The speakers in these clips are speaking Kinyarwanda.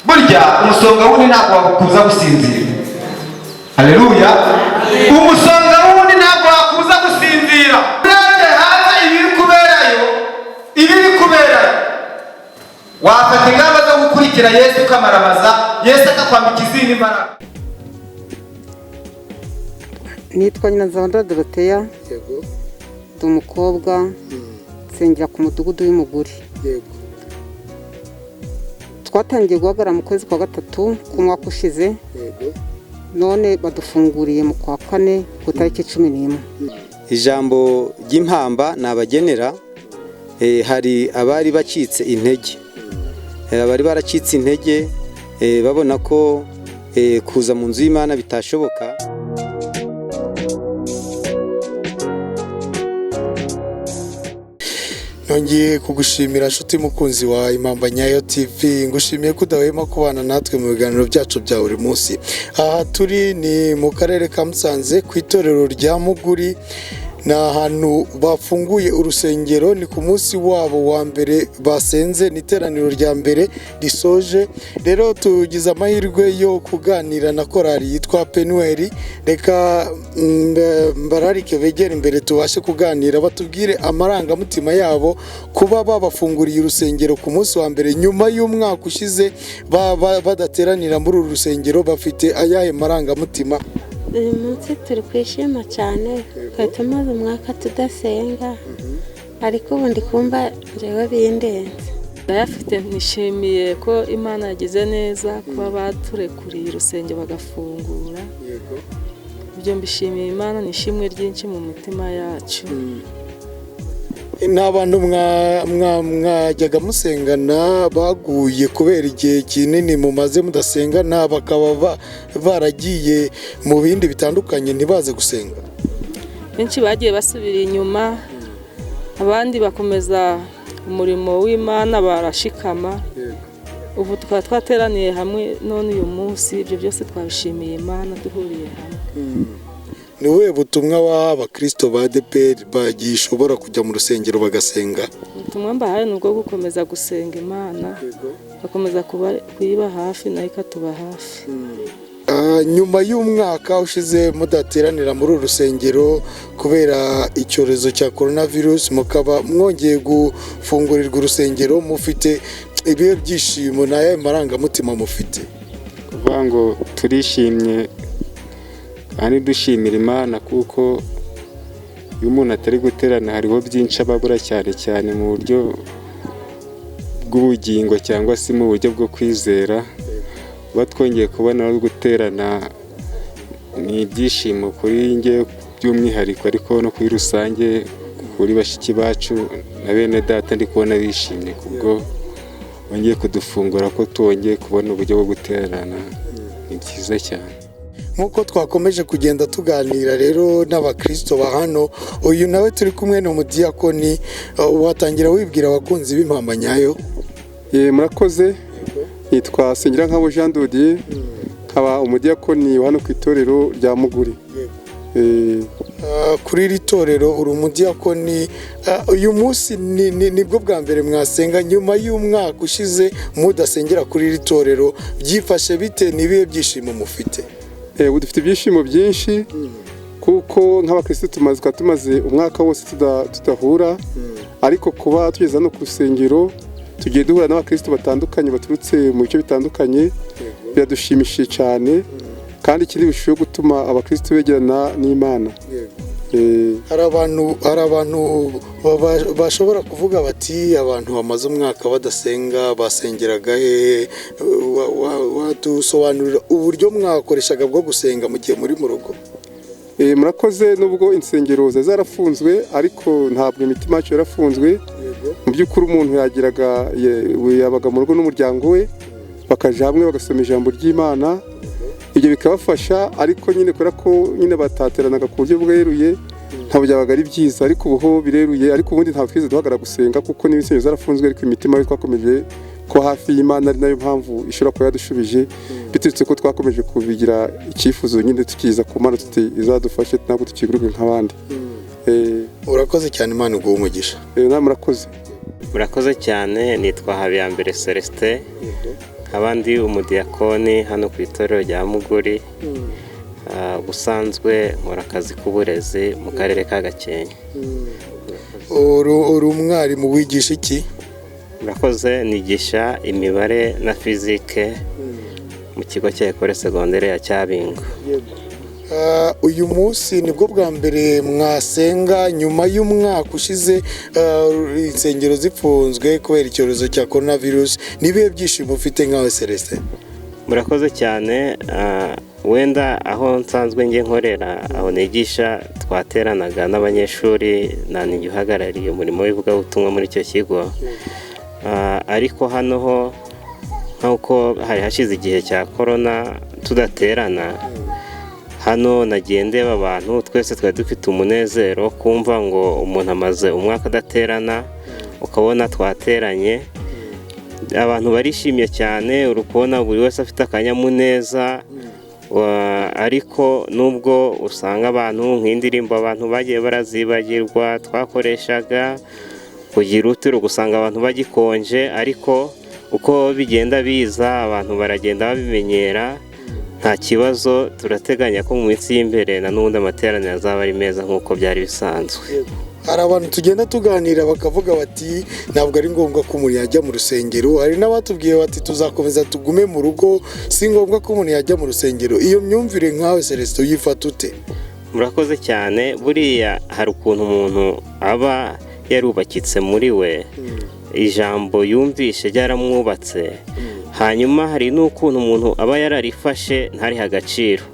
burya umusonga wundi ntabwo wakuza gusinzira. Haleluya. Umusonga wundi ntabwo wakuza gusinzira. Urebe hanze ibiri kuberayo wafata ingamba zo gukurikira Yesu ukamaramaza, Yesu akakwambika izindi mbaraga. Nitwa Nyinazabandora Dorothea. Yego. Ndi umukobwa nsengera ku mudugudu w'Umuguri. Yego. Twatangiye guhagarara mu kwezi kwa gatatu ku mwaka ushize. Yego. None badufunguriye mu kwa kane ku tariki 11. Ijambo ry'impamba nabagenera, hari abari bacitse intege. Abari baracitse intege babona ko kuza mu nzu y'Imana bitashoboka. Nongeye kugushimira nshuti mukunzi wa Impamba Nyayo TV, ngushimiye kudahwema kubana natwe mu biganiro byacu bya buri munsi. Aha turi ni mu karere ka Musanze ku itorero rya Muguri, na ahantu bafunguye urusengero, ni ku munsi wabo wa mbere basenze, n'iteraniro rya mbere risoje. Rero tugize amahirwe yo kuganira na korali yitwa Penuel. Reka mbararike begera imbere tubashe kuganira, batubwire amarangamutima yabo kuba babafunguriye urusengero ku munsi wa mbere nyuma y'umwaka ushize badateranira muri uru rusengero. Bafite ayahe marangamutima? Uyu munsi turi kwishima cyane, twari tumaze umwaka tudasenga, ariko ubu ndi kumva njyewe bindenze. Ndayafite, nishimiye ko Imana yagize neza kuba baturekuriye urusengero bagafungura. Ibyo mbishimiye Imana, nishimwe ryinshi mu mitima yacu. N'abantu mwajyaga musengana baguye kubera igihe kinini mumaze mudasengana, bakaba baragiye mu bindi bitandukanye ntibaze gusenga. Benshi bagiye basubira inyuma, abandi bakomeza umurimo w'Imana barashikama. Ubu tukaba twateraniye hamwe none uyu munsi, ibyo byose twabishimiye Imana duhuriye hamwe. Ni wowe butumwa w'abakristo ba ADEPR bagishobora kujya mu rusengero bagasenga? Ubutumwa mbahaye ni ubwo gukomeza gusenga Imana, bakomeza kuyiba hafi nayo ikatuba hafi. Nyuma y'umwaka ushize mudateranira muri uru rusengero kubera icyorezo cya coronavirus, mukaba mwongeye gufungurirwa urusengero, mufite ibihe byishimo n'aya marangamutima mufite? Kuvuga ngo turishimye kandi dushimira Imana, kuko iyo umuntu atari guterana hariho byinshi ababura, cyane mu buryo bw'ubugingo cyangwa se mu buryo bwo kwizera. Kuba twongeye kubona no guterana ni ibyishimo kuri njye by'umwihariko, ariko no kuri rusange kuri bashiki bacu na bene data ndi kubona bishimye kubwo bongeye kudufungura, ko twongeye kubona uburyo bwo guterana. Ni byiza cyane. Nkuko twakomeje kugenda tuganira rero n'abakristo ba hano, uyu nawe turi kumwe ni umudiyakoni. Watangira wibwira abakunzi b'Impamba Nyayo? Murakoze. Nitwa Sengirankabo Jean Dodier, nkaba umudiyakoni hano ku itorero rya Muguri. Kuri iri torero uri umudiyakoni, uyu munsi nibwo bwa mbere mwasenga nyuma y'umwaka ushize mudasengera kuri iri torero. Byifashe bite? Nibihe byishimo mufite? Ubu dufite ibyishimo byinshi, kuko nk'abakristo tumaze umwaka wose tudahura, ariko kuba tugeze hano ku rusengero tugiye duhura n'abakristo batandukanye baturutse mu bice bitandukanye, biradushimishije cyane, kandi ikindi bishobora gutuma abakristo begerana n'Imana. Hari abantu bashobora kuvuga bati abantu bamaze umwaka badasenga basengeraga he? Wadusobanurira uburyo mwakoreshaga bwo gusenga mu gihe muri mu rugo? Murakoze. Nubwo insengero zarafunzwe, ariko ntabwo imitima yacu yarafunzwe. Mu by'ukuri umuntu yabaga mu rugo n'umuryango we, bakaja hamwe bagasoma ijambo ry'Imana, ibyo bikabafasha. Ariko nyine kubera ko nyine batateranaga ku buryo bweruye, ntabwo byabaga ari byiza. Ariko ubu bireruye, ariko ubundi ntabwo twize duhagarara gusenga, kuko n'insengero zarafunzwe, ariko imitima yacu twakomeje ko hafi y'Imana, ari nayo mpamvu ishobora kuba yadushubije, biturutse ko twakomeje kubigira icyifuzo nyine tukiza ku Mana tuti izadufashe ntabwo tukiguruke nk'abandi. Urakoze cyane, Imana iguhe umugisha. Murakoze. Murakoze cyane. Nitwa Habiyambere Celestin, abandi umudiyakoni hano ku itorero rya Muguri. Ubusanzwe nkora akazi k'uburezi mu karere ka Gakenke. uri umwarimu wigisha iki? Murakoze, nigisha imibare na fizike mu kigo cya Ecole Secondaire ya Cyabingo. Uyu munsi nibwo bwa mbere mwasenga nyuma y'umwaka ushize insengero zifunzwe kubera icyorezo cya coronavirus. Nibihe byishimo ufite nkawe Celestin? Murakoze cyane. Wenda aho nsanzwe nge nkorera aho nigisha twateranaga n'abanyeshuri nanjye uhagarariye umurimo w'ivugabutumwa muri icyo kigo. Ariko hano ho nk'uko hari hashize igihe cya corona tudaterana, hano nagiye ndeba abantu twese twari dufite umunezero kumva ngo umuntu amaze umwaka adaterana ukabona twateranye. Abantu barishimye cyane, uri kubona buri wese afite akanyamuneza. Ariko nubwo usanga abantu nk'indirimbo abantu bagiye barazibagirwa twakoreshaga kugira utiro, gusanga abantu bagikonje, ariko uko bigenda biza abantu baragenda babimenyera. Nta kibazo, turateganya ko mu minsi y'imbere na n'ubundi amateraniro azaba ari meza nk'uko byari bisanzwe. Hari abantu tugenda tuganira bakavuga bati ntabwo ari ngombwa ko umuntu yajya mu rusengero. Hari n'abatubwiye bati tuzakomeza tugume mu rugo, si ngombwa ko umuntu yajya mu rusengero. Iyo myumvire nkawe Celestin uyifata ute? Murakoze cyane. Buriya hari ukuntu umuntu aba yarubakitse muri we, ijambo yumvishe ryaramwubatse, hanyuma hari n'ukuntu umuntu aba yararifashe ntarihe agaciro.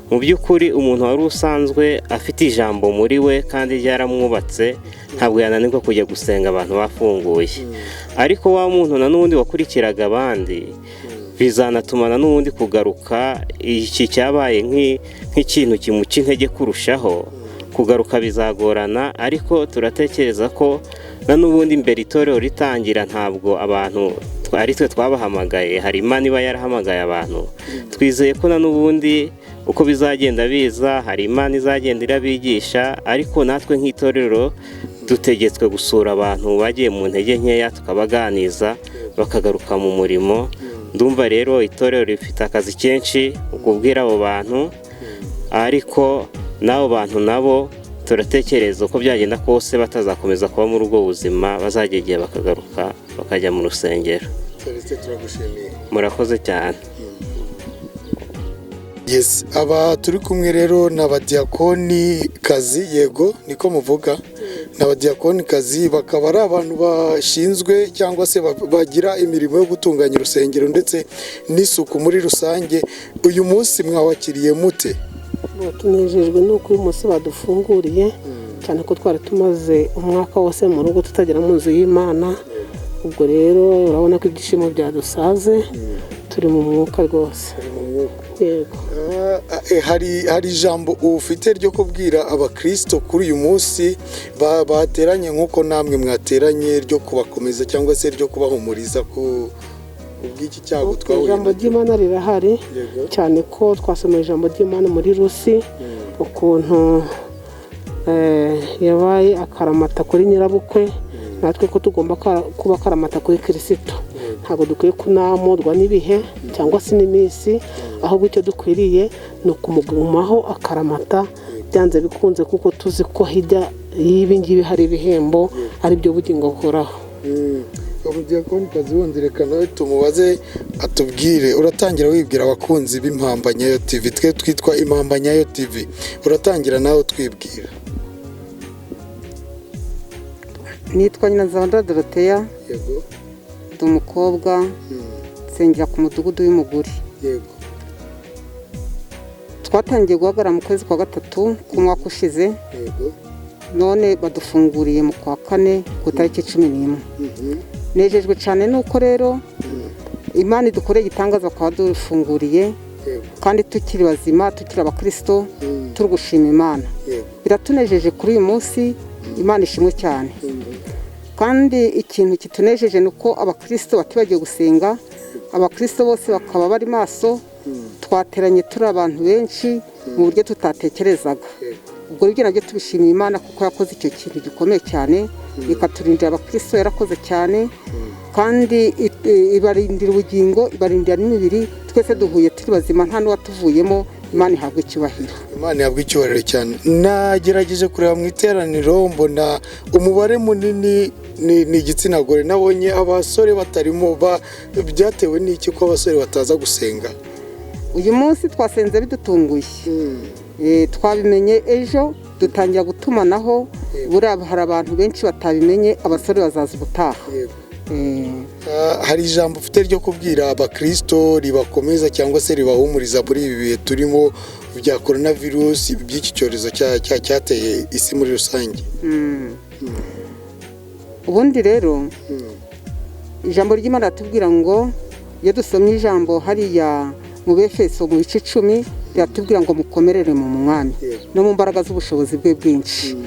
Mu by'ukuri umuntu wari usanzwe afite ijambo muri we kandi ryaramwubatse, ntabwo yananirwa kujya gusenga abantu bafunguye. Ariko wa muntu na n'ubundi wakurikiraga abandi, bizanatuma na n'ubundi kugaruka iki cyabaye nk'ikintu kimuca intege kurushaho, kugaruka bizagorana. Ariko turatekereza ko na n'ubundi mbere itorero ritangira ntabwo abantu ari twe twabahamagaye, hari Imana iba yarahamagaye abantu. Twizeye ko na n'ubundi uko bizagenda biza hari Imana izagenda irabigisha, ariko natwe nk'itorero dutegetswe gusura abantu bagiye mu ntege nkeya tukabaganiza bakagaruka mu murimo. Ndumva rero itorero rifite akazi kenshi ukubwira abo bantu, ariko n'abo bantu nabo turatekereza uko byagenda kose batazakomeza kuba muri ubwo buzima, bazajya igihe bakagaruka bakajya mu rusengero. Murakoze cyane. Yes, aba turi kumwe rero n'abadiyakoni kazi, yego niko muvuga, n'abadiyakoni kazi bakaba ari abantu bashinzwe cyangwa se bagira imirimo yo gutunganya urusengero ndetse n'isuku muri rusange. Uyu munsi mwawakiriye mute? tunejejwe n'uko uyu munsi badufunguriye, cyane ko twari tumaze umwaka wose mu rugo tutagera mu nzu y'Imana. Ubwo rero urabona ko ibyishimo byadusaze, turi mu mwuka rwose. Yego. Hari ijambo ufite ryo kubwira abakristo kuri uyu munsi bateranye nk'uko namwe mwateranye, ryo kubakomeza cyangwa se ryo kubahumuriza ku ubw'iki cyago twahuye? Ijambo ry'Imana rirahari, cyane ko twasomeye ijambo ry'Imana muri Rusi, ukuntu yabaye akaramata kuri nyirabukwe, natwe ko tugomba kuba akaramata kuri Kristo. Ntabwo dukwiye kunamurwa n'ibihe cyangwa se n'iminsi, ahubwo icyo dukwiriye ni ukumugumaho akaramata byanze bikunze, kuko tuzi ko hirya y'ibi ngibi hari ibihembo, ari byo bugingo buhoraho. Umudiyakoni kazi wundi reka nawe tumubaze atubwire, uratangira wibwira abakunzi b'Impamba Nyayo TV, twe twitwa Impamba Nyayo TV, uratangira nawe twibwira. Nitwa Nyinazabandora Dorothea. Yego. Ndi umukobwa, nsengera ku mudugudu w'Imuguri. Yego. Twatangiye guhagarara mu kwezi kwa gatatu k'umwaka ushize. Yego. None badufunguriye mu kwa kane ku itariki 11. Nejejwe cyane nuko rero Imana idukoreye igitangaza kwa dufunguriye, kandi tukiri bazima, tukiri abakristo, turi gushima Imana. Biratunejeje kuri uyu munsi, Imana ishimwe cyane. Kandi ikintu kitunejeje nuko abakristo batibagiye gusenga, abakristo bose bakaba bari maso, twateranye turi abantu benshi mu buryo tutatekerezaga. Ubwo ribyo nabyo tubishimiye Imana kuko yakoze icyo kintu gikomeye cyane, ikaturindira abakristo, yarakoze cyane. kandi ibarindira ubugingo, ibarindira n'imibiri. Twese duhuye turi bazima, nta n'uwatuvuyemo. Imana ihabwa icyubahiro. Imana ihabwa icyubahiro cyane. Nagerageje kureba mu iteraniro mbona umubare munini ni igitsina gore. Nabonye abasore batarimo. Byatewe n'iki ko abasore bataza gusenga? Uyu munsi twasenze bidutunguye. Twabimenye ejo dutangira gutumanaho. Buriya hari abantu benshi batabimenye, abasore bazaza ubutaha. Hari ijambo ufite ryo kubwira abakristo ribakomeza cyangwa se ribahumuriza muri ibi bihe turimo bya coronavirus, by'iki cyorezo cyateye isi muri rusange? Ubundi rero ijambo ry'Imana ratubwira ngo, iyo dusomye ijambo hariya mu Befeso mu bice 10 riratubwira ngo mukomerere mu mwami no mu mbaraga z'ubushobozi bwe bwinshi.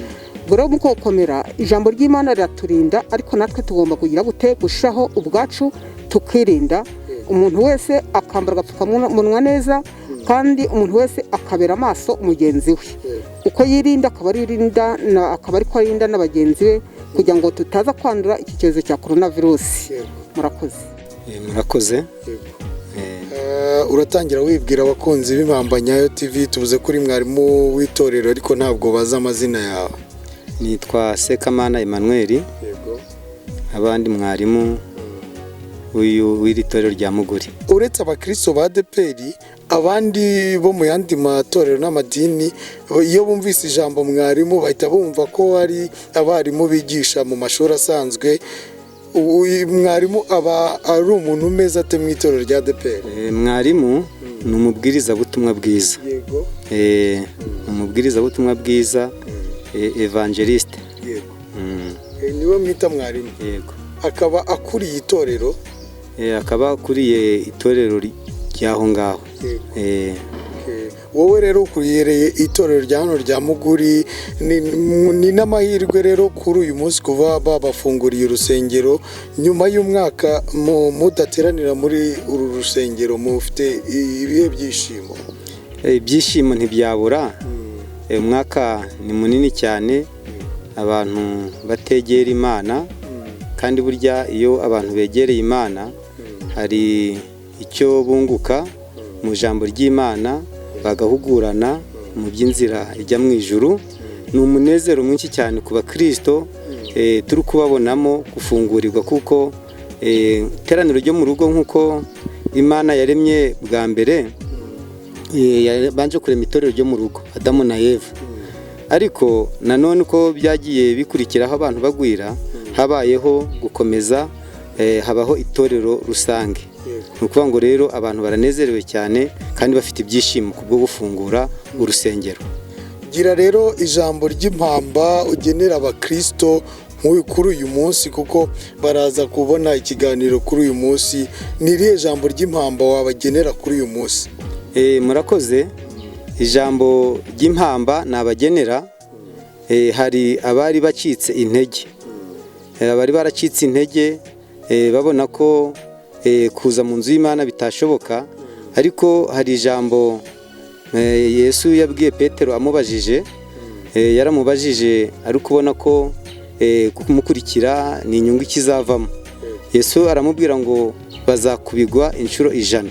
Buro muko komera, ijambo ry'Imana riraturinda, ariko natwe tugomba kugira gushaho ubwacu tukirinda. Umuntu wese akambara agapfukamunwa neza, kandi umuntu wese akabera amaso umugenzi we. Uko yirinda akaba ari ko arinda n'abagenzi be, kugira ngo tutaza kwandura iki cyorezo cya coronavirus. Murakoze. Murakoze. Uratangira wibwira abakunzi b'Impamba Nyayo TV, tuvuze kuri mwarimu w'itorero ariko ntabwo baza amazina yawe. Nitwa Sekamana Emmanuel. Abandi mwarimu w'iri torero rya Muguri. Uretse abakristo ba ADEPR, abandi bo mu yandi matorero n'amadini, iyo bumvise ijambo mwarimu bahita bumva ko ari abarimu bigisha mu mashuri asanzwe. Mwarimu aba ari umuntu umeze ate mu itorero rya ADEPR? Mwarimu ni umubwirizabutumwa bwiza. Umubwirizabutumwa bwiza, evangeliste. Niwe mwita mwarimu? Yego. Akaba akuriye itorero? Akaba akuriye itorero ry'aho ngaho. Wowe rero ukuriye itorero rya hano rya Muguri, ni n'amahirwe rero kuri uyu munsi kuva babafunguriye urusengero nyuma y'umwaka mudateranira muri uru rusengero. Mufite ibihe byishimo? Ibyishimo ntibyabura. Umwaka ni munini cyane, abantu bategera Imana, kandi burya iyo abantu begereye Imana hari icyo bunguka mu jambo ry'Imana, bagahugurana mu by'inzira ijya mu ijuru. Ni umunezero mwinshi cyane ku bakristo turi kubabonamo gufungurirwa, kuko iteraniro ryo mu rugo nk'uko Imana yaremye bwa mbere, yabanje kurema itorero ryo mu rugo, Adamu na Eva. Ariko nanone uko byagiye bikurikiraho abantu bagwira, habayeho gukomeza, habaho itorero rusange. Ni ukuvuga ngo rero abantu baranezerewe cyane kandi bafite ibyishimo kubwo gufungura urusengero. Gira rero ijambo ry'impamba ugenera abakristo kuri uyu munsi, kuko baraza kubona ikiganiro kuri uyu munsi. Ni irihe jambo ry'impamba wabagenera kuri uyu munsi? Murakoze. Ijambo ry'impamba nabagenera, hari abari bacitse intege, abari baracitse intege babona ko kuza mu nzu y'Imana bitashoboka, ariko hari ijambo Yesu yabwiye Petero amubajije. Yaramubajije ari kubona ko kumukurikira ni inyungu ikizavamo. Yesu aramubwira ngo bazakubigwa inshuro 100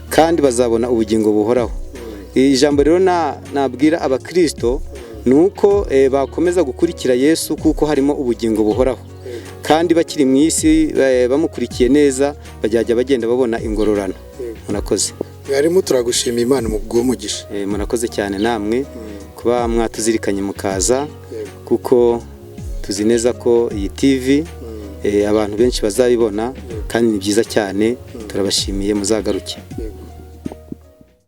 kandi bazabona ubugingo buhoraho. Ijambo rero nabwira abakristo nuko bakomeza gukurikira Yesu, kuko harimo ubugingo buhoraho, kandi bakiri mu isi bamukurikiye neza bajyajya bagenda babona ingororano. Murakoze. Mwarimu turagushima, Imana mugumugisha. Murakoze cyane namwe kuba mwatuzirikanye mukaza, kuko tuzi neza ko iyi TV abantu benshi bazayibona, kandi ni byiza cyane. Turabashimiye, muzagaruke.